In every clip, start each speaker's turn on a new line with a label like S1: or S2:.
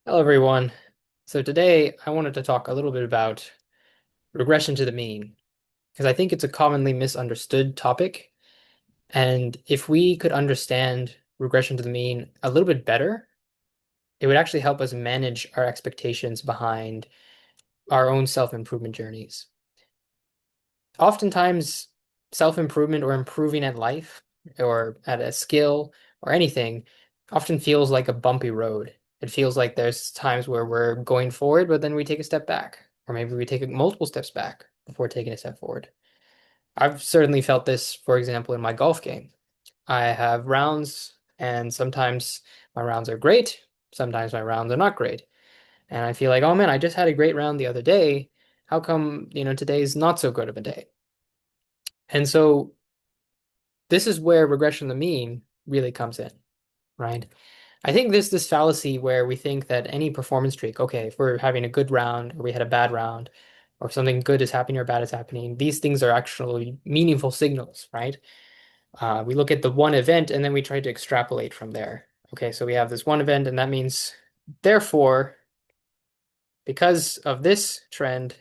S1: Hello, everyone. So today I wanted to talk a little bit about regression to the mean, because I think it's a commonly misunderstood topic. And if we could understand regression to the mean a little bit better, it would actually help us manage our expectations behind our own self-improvement journeys. Oftentimes, self-improvement or improving at life or at a skill or anything often feels like a bumpy road. It feels like there's times where we're going forward, but then we take a step back, or maybe we take multiple steps back before taking a step forward. I've certainly felt this, for example, in my golf game. I have rounds, and sometimes my rounds are great, sometimes my rounds are not great. And I feel like, oh man, I just had a great round the other day. How come, today's not so good of a day? And so this is where regression to the mean really comes in, right? I think there's this fallacy where we think that any performance streak, okay, if we're having a good round or we had a bad round, or if something good is happening or bad is happening, these things are actually meaningful signals, right? We look at the one event and then we try to extrapolate from there. Okay, so we have this one event, and that means, therefore, because of this trend,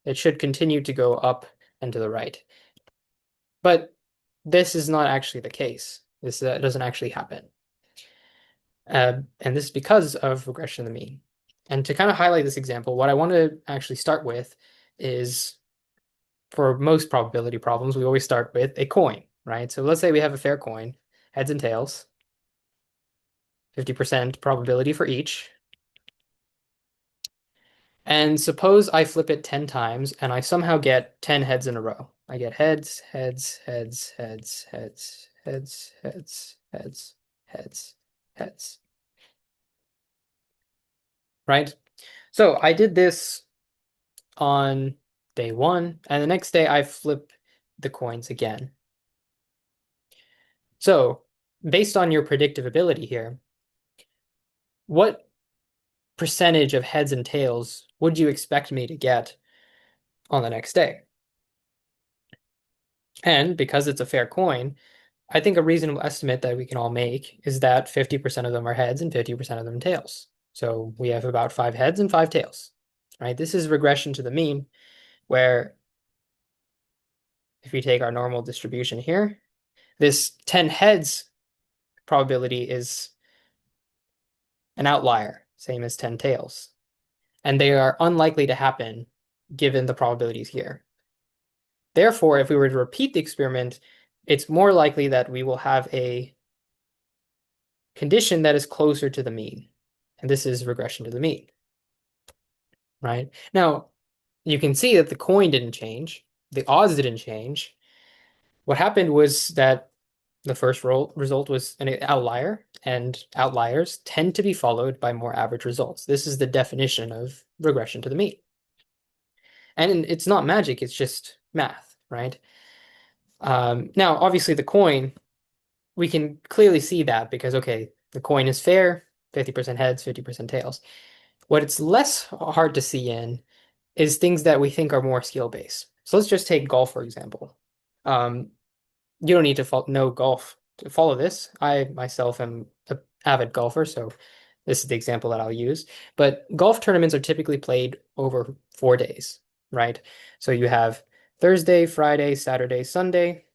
S1: it should continue to go up and to the right. But this is not actually the case. This doesn't actually happen. And this is because of regression to the mean. And to kind of highlight this example, what I want to actually start with is, for most probability problems, we always start with a coin, right? So let's say we have a fair coin, heads and tails, 50% probability for each. And suppose I flip it 10 times and I somehow get 10 heads in a row. I get heads, heads, heads, heads, heads, heads, heads, heads, heads, heads, right? So I did this on day one, and the next day I flip the coins again. So, based on your predictive ability here, what percentage of heads and tails would you expect me to get on the next day? And because it's a fair coin, I think a reasonable estimate that we can all make is that 50% of them are heads and 50% of them tails. So we have about 5 heads and 5 tails, right? This is regression to the mean, where if we take our normal distribution here, this 10 heads probability is an outlier, same as 10 tails. And they are unlikely to happen given the probabilities here. Therefore, if we were to repeat the experiment, it's more likely that we will have a condition that is closer to the mean. And this is regression to the mean, right? Now, you can see that the coin didn't change, the odds didn't change. What happened was that the first result was an outlier, and outliers tend to be followed by more average results. This is the definition of regression to the mean. And it's not magic, it's just math, right? Now, obviously, the coin, we can clearly see that because, okay, the coin is fair, 50% heads, 50% tails. What it's less hard to see in is things that we think are more skill-based. So let's just take golf, for example. Um, you don't need to know golf to follow this. I myself am an avid golfer, so this is the example that I'll use. But golf tournaments are typically played over 4 days, right? So you have Thursday, Friday, Saturday, Sunday,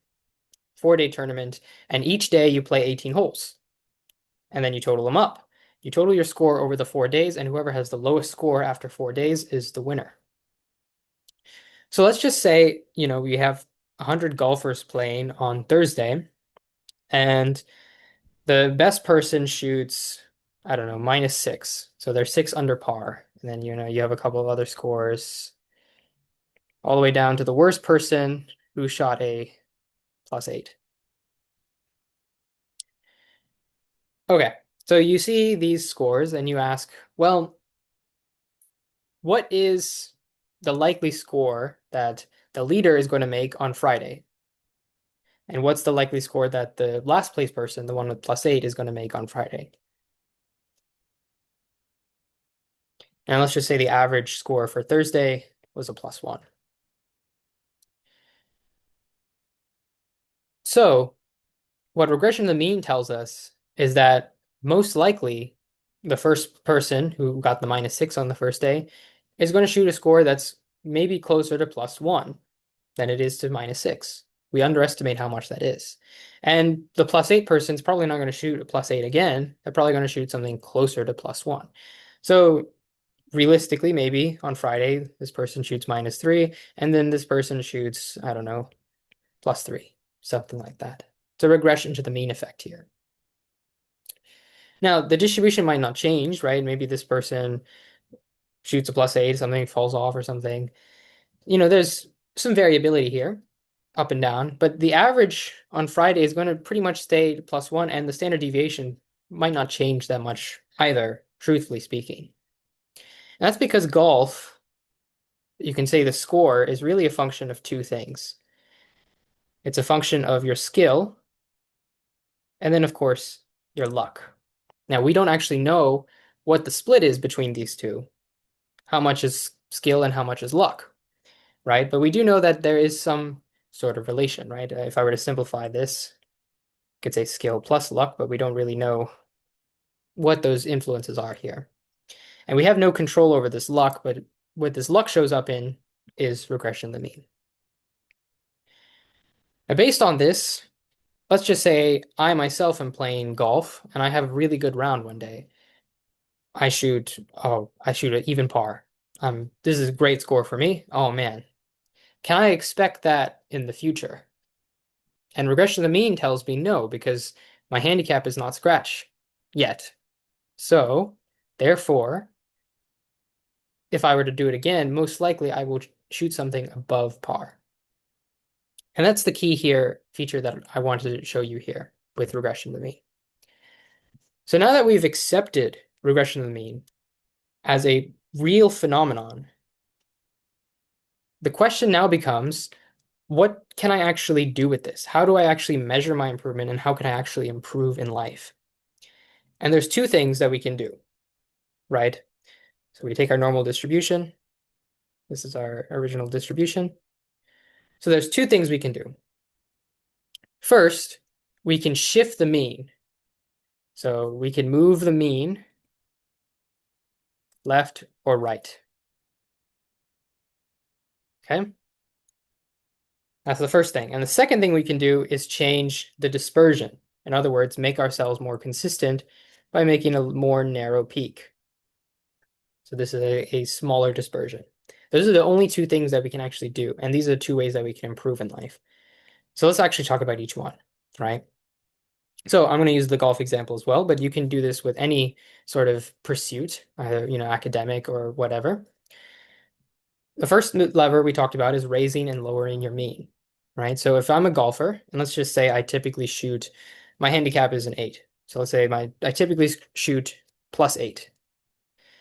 S1: 4 day tournament, and each day you play 18 holes, and then you total them up. You total your score over the 4 days, and whoever has the lowest score after 4 days is the winner. So let's just say, we have 100 golfers playing on Thursday, and the best person shoots, I don't know, -6. So they're 6 under par. And then, you have a couple of other scores all the way down to the worst person who shot a +8. Okay. So you see these scores and you ask, well, what is the likely score that the leader is going to make on Friday? And what's the likely score that the last place person, the one with +8, is going to make on Friday? And let's just say the average score for Thursday was a +1. So what regression to the mean tells us is that most likely the first person who got the -6 on the first day is going to shoot a score that's maybe closer to +1 than it is to -6. We underestimate how much that is. And the +8 person is probably not going to shoot a +8 again. They're probably going to shoot something closer to +1. So realistically, maybe on Friday, this person shoots -3, and then this person shoots, I don't know, +3, something like that. It's a regression to the mean effect here. Now, the distribution might not change, right? Maybe this person shoots a +8, something falls off or something. There's some variability here, up and down, but the average on Friday is going to pretty much stay +1, and the standard deviation might not change that much either, truthfully speaking. And that's because golf, you can say the score is really a function of two things. It's a function of your skill, and then, of course, your luck. Now, we don't actually know what the split is between these two, how much is skill and how much is luck, right? But we do know that there is some sort of relation, right? If I were to simplify this, I could say skill plus luck, but we don't really know what those influences are here. And we have no control over this luck, but what this luck shows up in is regression to the mean. Now, based on this, let's just say I myself am playing golf and I have a really good round one day. I shoot an even par. This is a great score for me. Oh man. Can I expect that in the future? And regression to the mean tells me no, because my handicap is not scratch yet. So, therefore, if I were to do it again, most likely I will shoot something above par. And that's the key here, feature that I wanted to show you here with regression to the mean. So now that we've accepted regression to the mean as a real phenomenon, the question now becomes, what can I actually do with this? How do I actually measure my improvement, and how can I actually improve in life? And there's two things that we can do, right? So we take our normal distribution. This is our original distribution. So there's two things we can do. First, we can shift the mean. So we can move the mean left or right. Okay? That's the first thing. And the second thing we can do is change the dispersion. In other words, make our cells more consistent by making a more narrow peak. So this is a smaller dispersion. Those are the only two things that we can actually do. And these are the two ways that we can improve in life. So let's actually talk about each one, right? So I'm going to use the golf example as well, but you can do this with any sort of pursuit, either, academic or whatever. The first lever we talked about is raising and lowering your mean, right? So if I'm a golfer, and let's just say I typically shoot, my handicap is an 8. So let's say I typically shoot +8.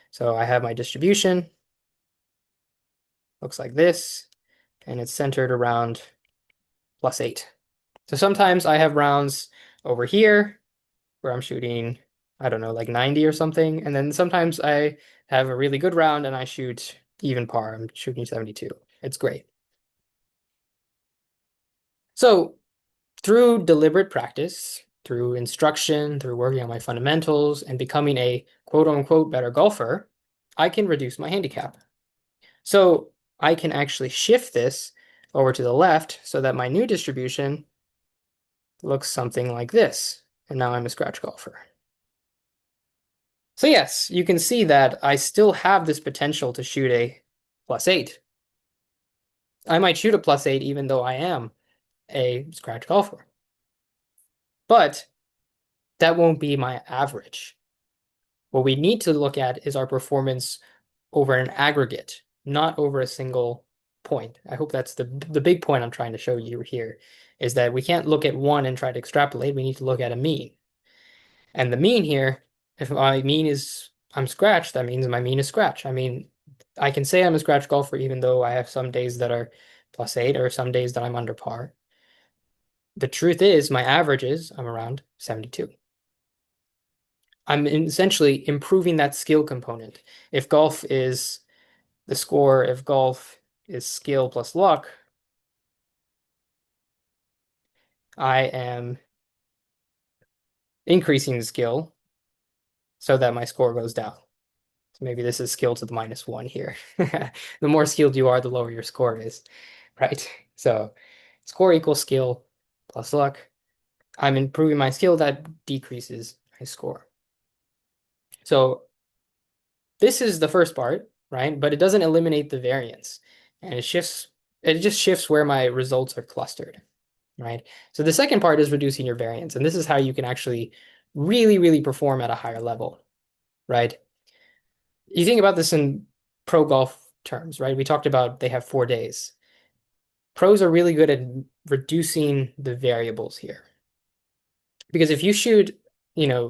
S1: So I have my distribution, looks like this, and it's centered around +8. So sometimes I have rounds over here where I'm shooting, I don't know, like 90 or something. And then sometimes I have a really good round and I shoot even par. I'm shooting 72. It's great. So through deliberate practice, through instruction, through working on my fundamentals and becoming a quote unquote better golfer, I can reduce my handicap. So I can actually shift this over to the left so that my new distribution looks something like this. And now I'm a scratch golfer. So yes, you can see that I still have this potential to shoot a +8. I might shoot a +8 even though I am a scratch golfer. But that won't be my average. What we need to look at is our performance over an aggregate, not over a single point. I hope that's the big point I'm trying to show you here, is that we can't look at one and try to extrapolate. We need to look at a mean. And the mean here, if my mean is I'm scratch, that means my mean is scratch. I mean, I can say I'm a scratch golfer even though I have some days that are +8 or some days that I'm under par. The truth is, my average is I'm around 72. I'm essentially improving that skill component. If golf is the score, if golf is skill plus luck, I am increasing the skill so that my score goes down. So maybe this is skill to the -1 here. The more skilled you are, the lower your score is, right? So score equals skill plus luck. I'm improving my skill, that decreases my score. So this is the first part, right? But it doesn't eliminate the variance. And it just shifts where my results are clustered, right? So the second part is reducing your variance. And this is how you can actually really, really perform at a higher level, right? You think about this in pro golf terms, right? We talked about they have 4 days. Pros are really good at reducing the variables here. Because if you shoot,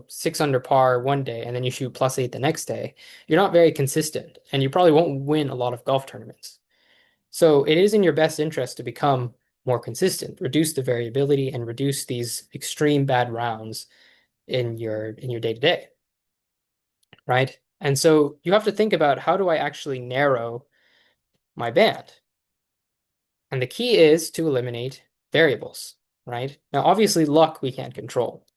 S1: 6 under par one day and then you shoot +8 the next day, you're not very consistent and you probably won't win a lot of golf tournaments. So it is in your best interest to become more consistent, reduce the variability and reduce these extreme bad rounds in your day-to-day, right? And so you have to think about, how do I actually narrow my band? And the key is to eliminate variables, right? Now, obviously, luck we can't control,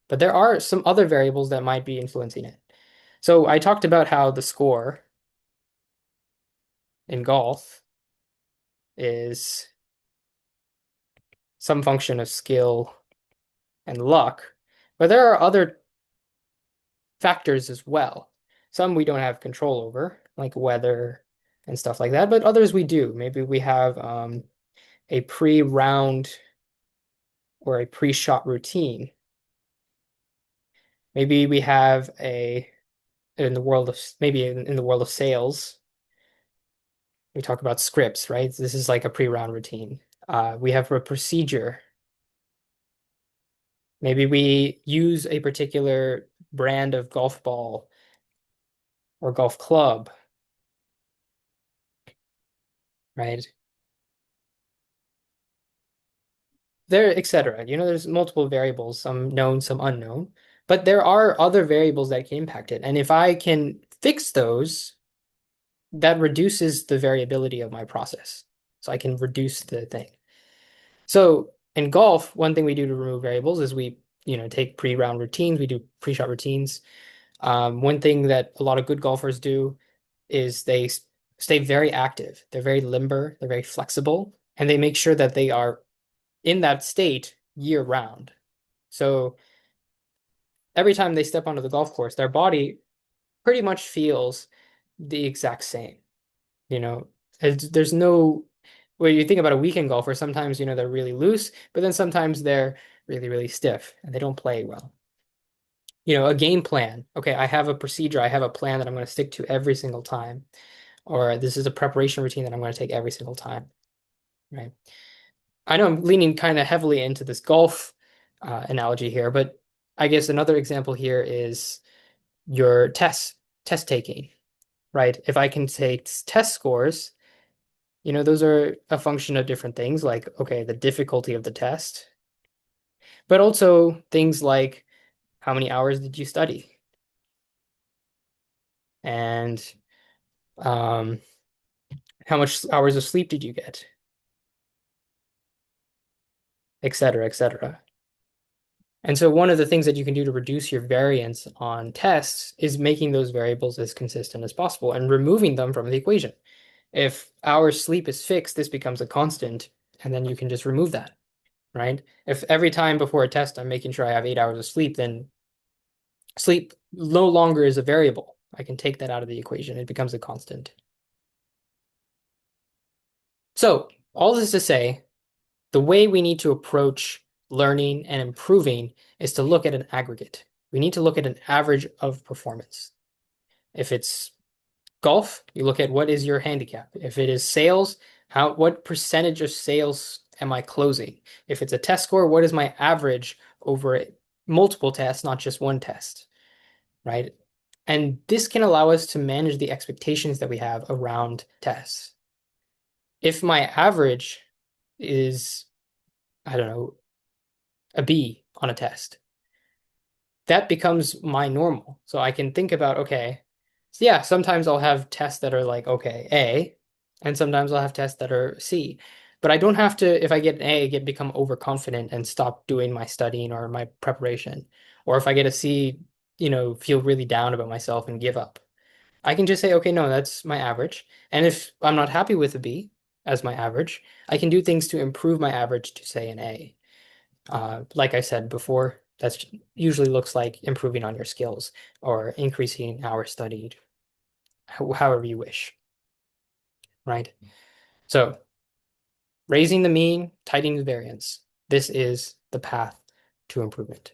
S1: but there are some other variables that might be influencing it. So I talked about how the score in golf is some function of skill and luck, but there are other factors as well. Some we don't have control over, like weather and stuff like that, but others we do. Maybe we have a pre-round or a pre-shot routine. Maybe we have a in the world of maybe in the world of sales, we talk about scripts, right? This is like a pre-round routine. We have a procedure. Maybe we use a particular brand of golf ball or golf club, right? There, etc. There's multiple variables, some known, some unknown, but there are other variables that can impact it. And if I can fix those, that reduces the variability of my process. So I can reduce the thing. So in golf, one thing we do to remove variables is we, take pre-round routines, we do pre-shot routines. One thing that a lot of good golfers do is they stay very active. They're very limber, they're very flexible, and they make sure that they are in that state year round. So every time they step onto the golf course, their body pretty much feels the exact same. You know, there's no, when you think about a weekend golfer, sometimes, they're really loose, but then sometimes they're really, really stiff and they don't play well. A game plan. Okay, I have a procedure, I have a plan that I'm going to stick to every single time, or this is a preparation routine that I'm going to take every single time, right? I know I'm leaning kind of heavily into this golf analogy here, but I guess another example here is your test taking, right? If I can take test scores, those are a function of different things, like, okay, the difficulty of the test, but also things like how many hours did you study? And um, how much hours of sleep did you get? Et cetera, et cetera. And so one of the things that you can do to reduce your variance on tests is making those variables as consistent as possible and removing them from the equation. If hours sleep is fixed, this becomes a constant, and then you can just remove that, right? If every time before a test I'm making sure I have 8 hours of sleep, then sleep no longer is a variable. I can take that out of the equation. It becomes a constant. So all this to say, the way we need to approach learning and improving is to look at an aggregate. We need to look at an average of performance. If it's golf, you look at what is your handicap. If it is sales, what percentage of sales am I closing? If it's a test score, what is my average over multiple tests, not just one test, right? And this can allow us to manage the expectations that we have around tests. If my average is, I don't know, a B on a test, that becomes my normal. So I can think about, okay, so yeah, sometimes I'll have tests that are like, okay, A, and sometimes I'll have tests that are C. But I don't have to, if I get an A, become overconfident and stop doing my studying or my preparation. Or if I get a C, feel really down about myself and give up. I can just say, okay, no, that's my average. And if I'm not happy with a B as my average, I can do things to improve my average to say an A. Like I said before, that's usually looks like improving on your skills or increasing hours studied, however you wish, right? So raising the mean, tightening the variance. This is the path to improvement.